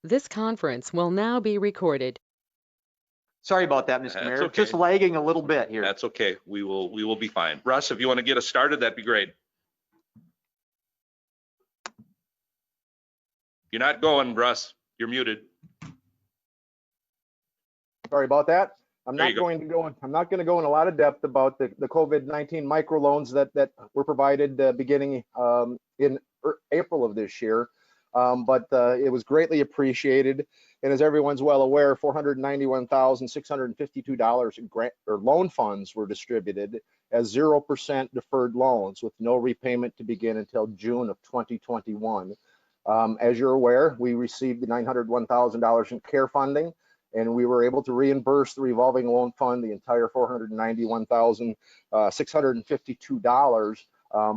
This conference will now be recorded. Sorry about that, Mr. That's Mayor. okay. Just lagging a little bit here. That's okay. We will be fine. Russ, if you want to get us started, that'd be great. You're not going, Russ. You're muted. Sorry about that. I'm There not you go. going to go in a lot of depth about the COVID-19 microloans that were provided beginning in April of this year. But it was greatly appreciated. And as everyone's well aware, $491,652 in grant or loan funds were distributed as 0% deferred loans with no repayment to begin until June of 2021. As you're aware, we received the $901,000 in CARE funding, and we were able to reimburse the revolving loan fund the entire $491,652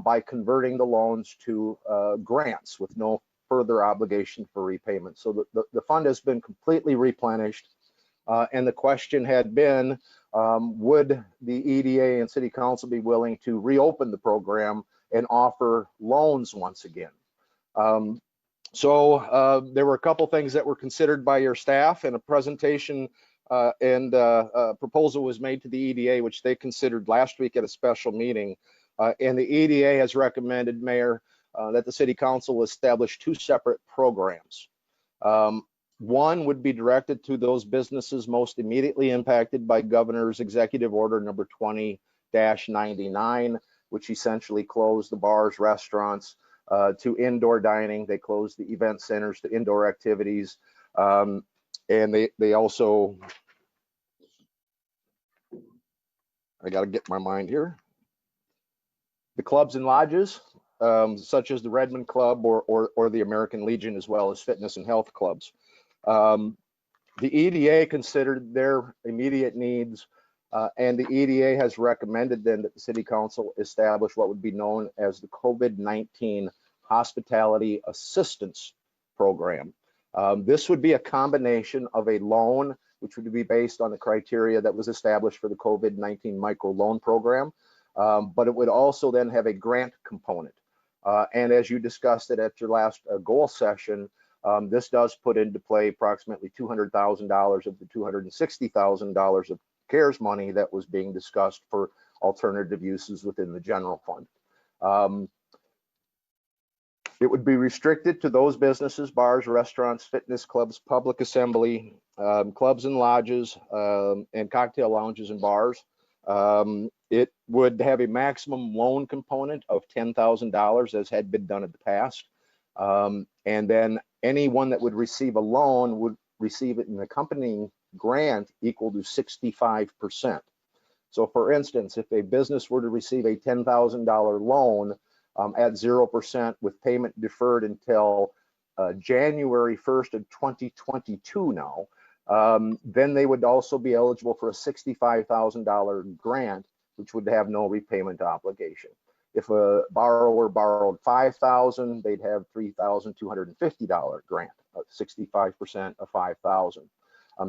by converting the loans to grants with no further obligation for repayment. So the fund has been completely replenished, and the question had been, would the EDA and City Council be willing to reopen the program and offer loans once again? So there were a couple things that were considered by your staff, and a presentation and proposal was made to the EDA, which they considered last week at a special meeting. And the EDA has recommended, Mayor, that the City Council establish two separate programs. One would be directed to those businesses most immediately impacted by Governor's Executive Order number 20-99, which essentially closed the bars, restaurants, to indoor dining. They closed the event centers to indoor activities. And they also, I got to get my mind here. The clubs and lodges, such as the Redmond Club or the American Legion, as well as fitness and health clubs. The EDA considered their immediate needs, and the EDA has recommended then that the City Council establish what would be known as the COVID-19 Hospitality Assistance Program. This would be a combination of a loan, which would be based on the criteria that was established for the COVID-19 micro loan program, but it would also then have a grant component. And as you discussed it at your last goal session, this does put into play approximately $200,000 of the $260,000 of CARES money that was being discussed for alternative uses within the general fund. It would be restricted to those businesses, bars, restaurants, fitness clubs, public assembly, clubs and lodges, and cocktail lounges and bars. It would have a maximum loan component of $10,000, as had been done in the past. And then anyone that would receive a loan would receive it in the accompanying grant equal to 65%. So for instance, if a business were to receive a $10,000 loan at 0% with payment deferred until January 1st of 2022 now, then they would also be eligible for a $65,000 grant, which would have no repayment obligation. If a borrower borrowed $5,000, they'd have $3,250 grant, 65% of $5,000.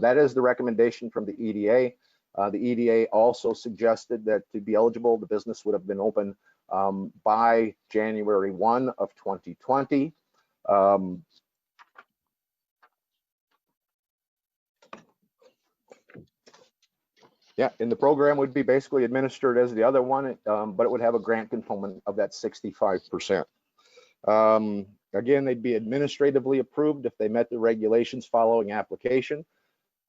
That is the recommendation from the EDA. The EDA also suggested that to be eligible, the business would have been open by January 1 of 2020. Yeah, and the program would be basically administered as the other one, but it would have a grant component of that 65%. Again, they'd be administratively approved if they met the regulations following application.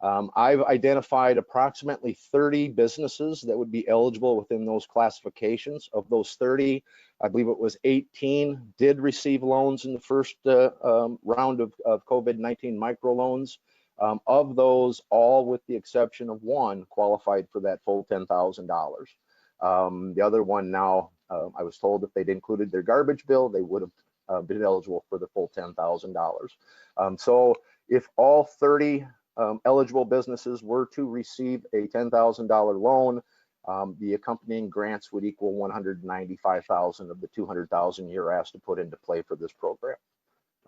I've identified approximately 30 businesses that would be eligible within those classifications. Of those 30, I believe it was 18 did receive loans in the first round of COVID-19 microloans. Of those, all with the exception of one qualified for that full $10,000. The other one now, I was told if they'd included their garbage bill, they would have been eligible for the full $10,000. So if all 30 eligible businesses were to receive a $10,000 loan, the accompanying grants would equal $195,000 of the $200,000 you're asked to put into play for this program.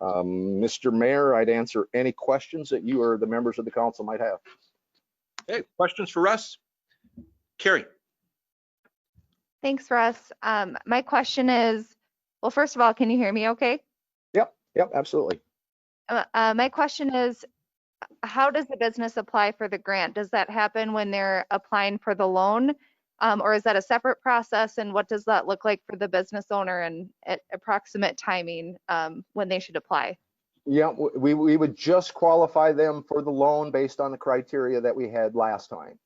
Mr. Mayor, I'd answer any questions that you or the members of the council might have. Okay, questions for Russ? Carrie. Thanks, Russ. My question is, well, first of all, can you hear me okay? Yep, absolutely. My question is, how does the business apply for the grant? Does that happen when they're applying for the loan? Or is that a separate process? And what does that look like for the business owner and at approximate timing when they should apply? Yeah, we would just qualify them for the loan based on the criteria that we had last time.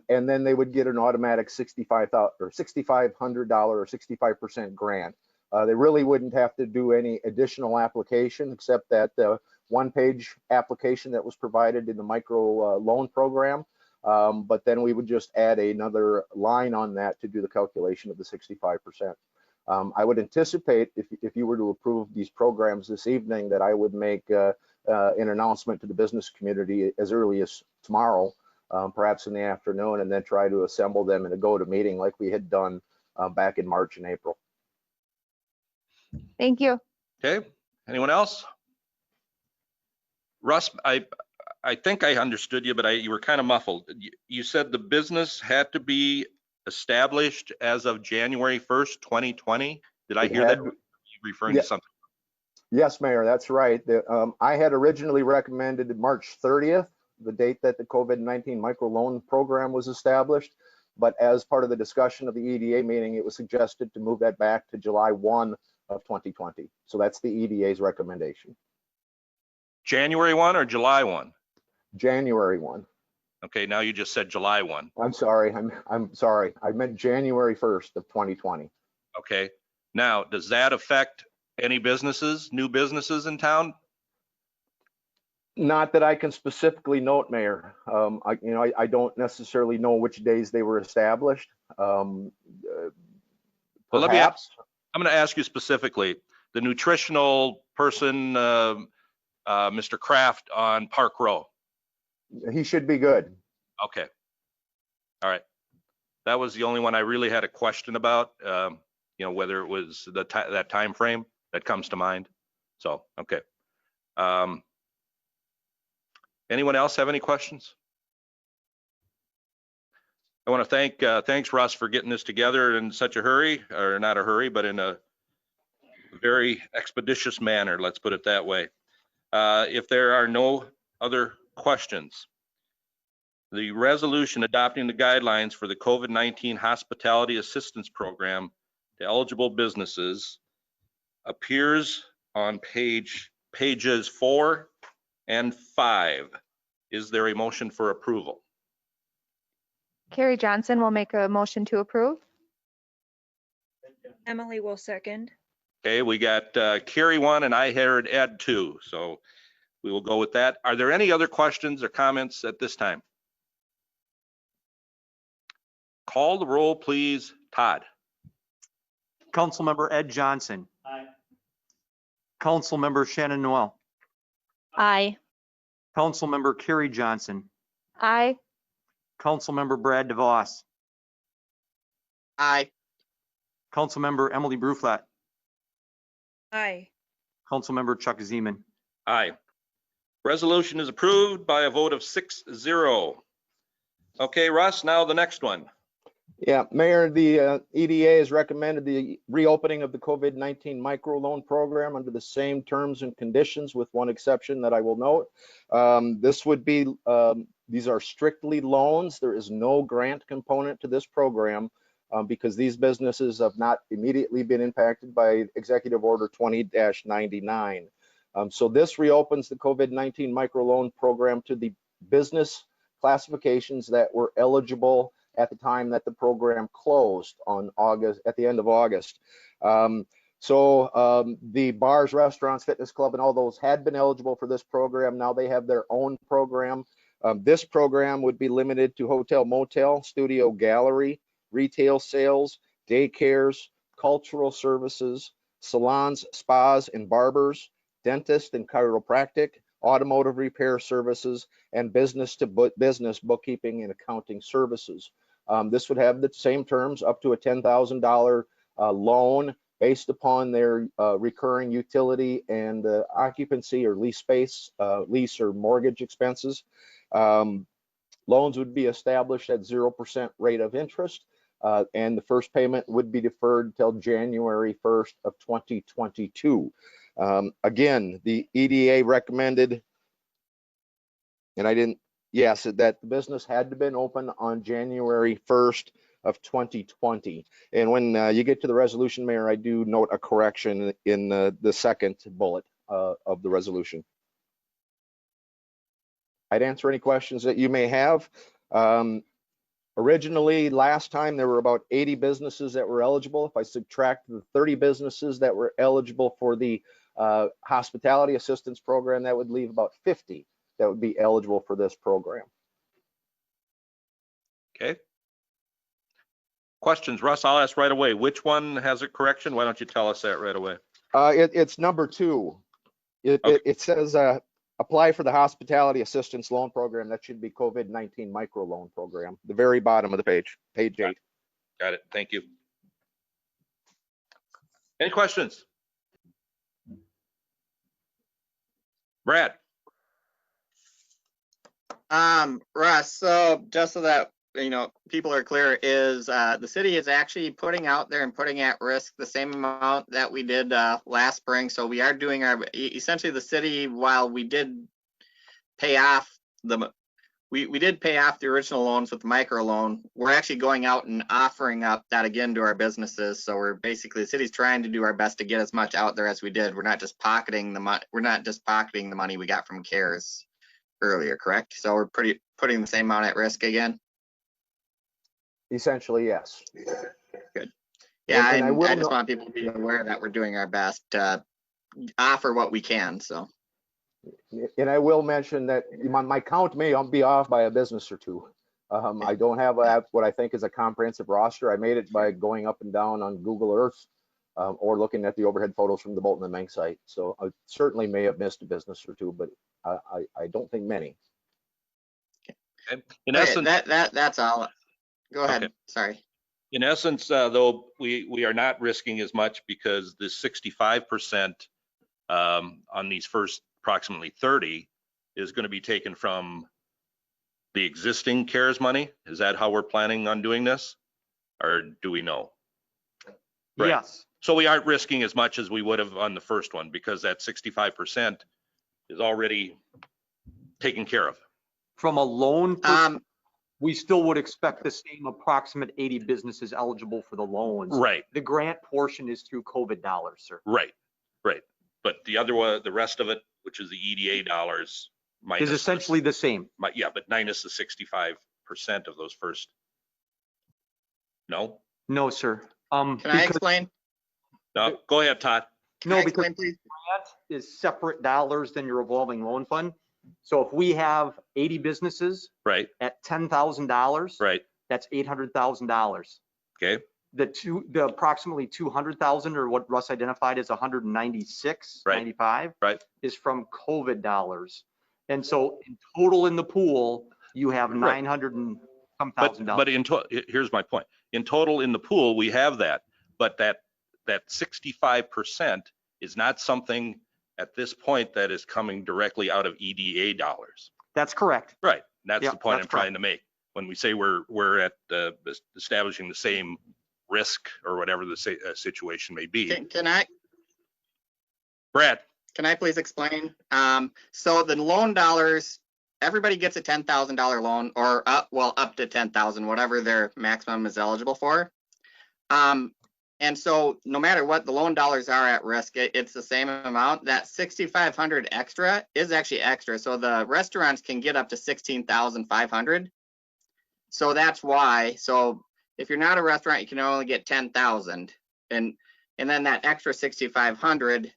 And then they would get an automatic $6,500 or $6,500 grant. They really wouldn't have to do any additional application except that one-page application that was provided in the micro loan program. But then we would just add another line on that to do the calculation of the 65%. I would anticipate if you were to approve these programs this evening that I would make an announcement to the business community as early as tomorrow, perhaps in the afternoon, and then try to assemble them in a go-to meeting like we had done back in March and April. Thank you. Okay, anyone else? Russ, I think I understood you, but you were kind of muffled. You said the business had to be established as of January 1st, 2020. Did I hear that? Or are you referring to something? Yes, Mayor, that's right. I had originally recommended March 30th, the date that the COVID-19 microloan program was established. But as part of the discussion of the EDA meeting, it was suggested to move that back to July 1 of 2020. So that's the EDA's recommendation. January 1 or July 1? January 1. Okay, now you just said July 1. I'm sorry. I'm sorry. I meant January 1st of 2020. Okay. Now, does that affect any businesses, new businesses in town? Not that I can specifically note, Mayor. I don't necessarily know which days they were established. Well, Perhaps. I'm going to ask you specifically. The nutritional person, Mr. Kraft on Park Row. He should be good. Okay. All right. That was the only one I really had a question about. Whether it was that time frame that comes to mind. So, okay. Anyone else have any questions? I want to thanks Russ for getting this together in such a hurry, or not a hurry, but in a very expeditious manner. Let's put it that way. If there are no other questions, the resolution adopting the guidelines for the COVID-19 Hospitality Assistance Program to eligible businesses appears on pages 4 and 5. Is there a motion for approval? Carrie Johnson will make a motion to approve. Emily will second. Okay, we got Carrie 1 and I heard Ed 2, so we will go with that. Are there any other questions or comments at this time? Call the roll, please. Todd. Councilmember Ed Johnson. Aye. Councilmember Shannon Noel. Aye. Councilmember Carrie Johnson. Aye. Councilmember Brad DeVos. Aye. Councilmember Emily Bruflat. Aye. Councilmember Chuck Zeman. Aye. Resolution is approved by a vote of 6-0. Okay, Russ, now the next one. Yeah, Mayor, the EDA has recommended the reopening of the COVID-19 microloan program under the same terms and conditions, with one exception that I will note. This would be, these are strictly loans. There is no grant component to this program because these businesses have not immediately been impacted by Executive Order 20-99. So this reopens the COVID-19 microloan program to the business classifications that were eligible at the time that the program closed at the end of August. The bars, restaurants, fitness club, and all those had been eligible for this program. Now they have their own program. This program would be limited to hotel, motel, studio, gallery, retail sales, daycares, cultural services, salons, spas, and barbers, dentist and chiropractic, automotive repair services, and business to business bookkeeping and accounting services. This would have the same terms, up to a $10,000 loan based upon their recurring utility and occupancy or lease space, lease or mortgage expenses. Loans would be established at 0% rate of interest, and the first payment would be deferred until January 1st of 2022. Again, the EDA recommended, and I didn't, yes, that the business had to been open on January 1st of 2020. And when you get to the resolution, Mayor, I do note a correction in the second bullet of the resolution. I'd answer any questions that you may have. Originally, last time, there were about 80 businesses that were eligible. If I subtract the 30 businesses that were eligible for the hospitality assistance program, that would leave about 50 that would be eligible for this program. Okay. Questions, Russ? I'll ask right away. Which one has a correction? Why don't you tell us that right away? It's number 2. It says apply for the hospitality assistance loan program. That should be COVID-19 micro loan program, the very bottom of the page, page 8. Got it. Thank you. Any questions? Brad? Russ, so just so that, people are clear, is the city is actually putting out there and putting at risk the same amount that we did last spring. So we are doing essentially the city, while we did pay off we did pay off the original loans with the micro loan, we're actually going out and offering up that again to our businesses. So we're basically, the city's trying to do our best to get as much out there as we did. We're not just pocketing the money. We're not just pocketing the money we got from CARES earlier, correct? So we're putting the same amount at risk again. Essentially, yes. Good. Yeah, And I just want people to be aware that we're doing our best to offer what we can. So. And I will mention that my count may be off by a business or two. I don't have what I think is a comprehensive roster. I made it by going up and down on Google Earth or looking at the overhead photos from the Bolton and Meng site. So I certainly may have missed a business or two, but I don't think many. In essence, that's all. Go ahead. Okay. Sorry. In essence, though, we are not risking as much because the 65% on these first approximately 30 is going to be taken from the existing CARES money. Is that how we're planning on doing this? Or do we know? Right. Yes. So we aren't risking as much as we would have on the first one because that 65% is already taken care of. From a loan, we still would expect the same approximate 80 businesses eligible for the loans. Right. The grant portion is through COVID dollars, sir. Right. But the other one, the rest of it, which is the EDA dollars, minus Is essentially the same. yeah, but minus the 65% of those first. No? No, sir. Can I explain? No, go ahead, Todd. Can I No, because explain, please? grant is separate dollars than your revolving loan fund. So if we have 80 businesses Right, at $10,000, right, that's $800,000. okay, The approximately 200,000, or what Russ identified as 196, Right. 95, right. is from COVID dollars. And so in total in the pool, you have Right. 900 and some thousand But dollars. here's my point. In total in the pool, we have that, but that 65% is not something at this point that is coming directly out of EDA dollars. That's correct. Right. That's Yeah, the point that's I'm trying to make. When we say we're at establishing the same risk or whatever the situation may be. Can I Brad, please explain? So the loan dollars, everybody gets a $10,000 loan, or up to 10,000, whatever their maximum is eligible for. And so no matter what the loan dollars are at risk, it's the same amount. That 6,500 extra is actually extra. So the restaurants can get up to 16,500. So that's why. So if you're not a restaurant, you can only get 10,000, and then that extra 6,500.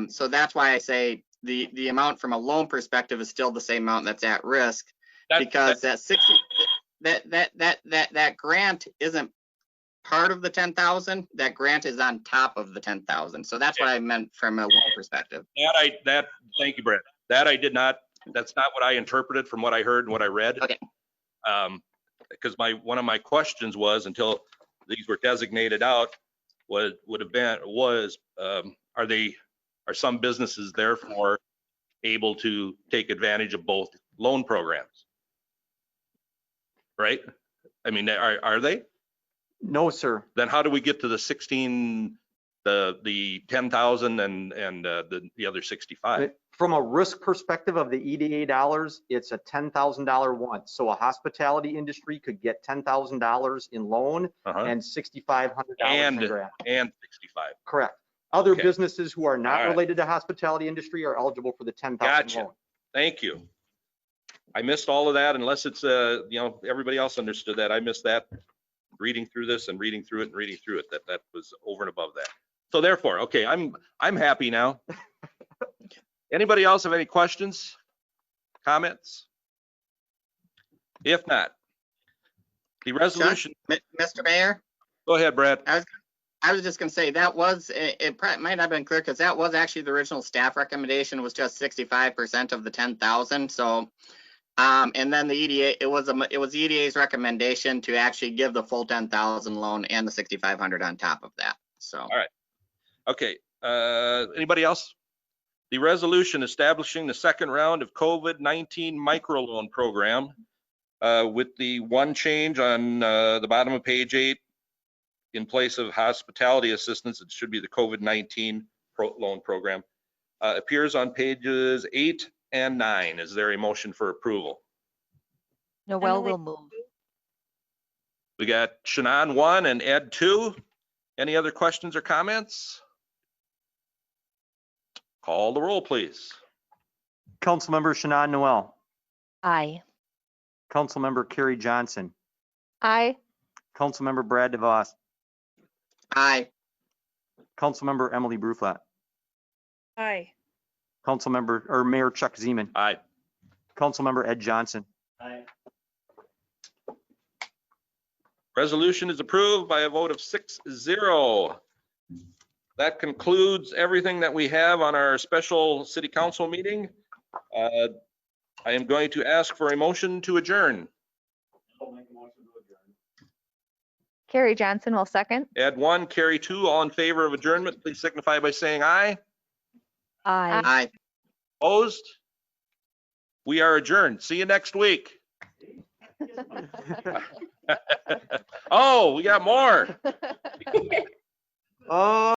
So that's why I say the amount from a loan perspective is still the same amount that's at risk, because that 60 that grant isn't part of the 10,000. That grant is on top of the 10,000. So that's what I meant from a loan perspective. thank you, Brad. That's not what I interpreted from what I heard and what I read. Okay. Because one of my questions was, until these were designated out, are some businesses therefore able to take advantage of both loan programs? Right? I mean, are they? No, sir. Then how do we get to the 16 the 10,000 and the other 65. From a risk perspective of the EDA dollars, it's a $10,000 once. So a hospitality industry could get $10,000 in loan Uh-huh. and $6,500 in grant. And 65. Correct. Other Okay. businesses who are not All right. related to hospitality industry are eligible for the 10,000 Gotcha. loan. Thank you. I missed all of that unless it's, everybody else understood that. I missed that reading through this and reading through it and reading through it. That was over and above that. So therefore, okay, I'm happy now. Anybody else have any questions, comments? If not, the resolution, Mr. Mayor, go ahead, Brad. I was just gonna say that was, it probably might not have been clear because that was actually the original staff recommendation was just 65% of the 10,000. So, and then the EDA, it was EDA's recommendation to actually give the full 10,000 loan and the 6,500 on top of that. So. All right. Okay, anybody else? The resolution establishing the second round of COVID-19 microloan program with the one change on the bottom of page 8. In place of hospitality assistance, it should be the COVID-19 loan program. Appears on pages 8 and 9. Is there a motion for approval? Noel Emily- will move. We got Shannon 1 and Ed 2. Any other questions or comments? Call the roll, please. Councilmember Shannon Noel, Aye. Councilmember Carrie Johnson, Aye. Councilmember Brad DeVos, Aye. Councilmember Emily Bruflat, Aye. Mayor Chuck Zeman, Aye. Councilmember Ed Johnson. Resolution is approved by a vote of 6-0. That concludes everything that we have on our special city council meeting. I am going to ask for a motion to adjourn. Carrie Johnson will second. Ed 1, Carrie 2, all in favor of adjournment, please signify by saying aye. Aye. Aye. Opposed? We are adjourned. See you next week. Oh, we got more. Oh.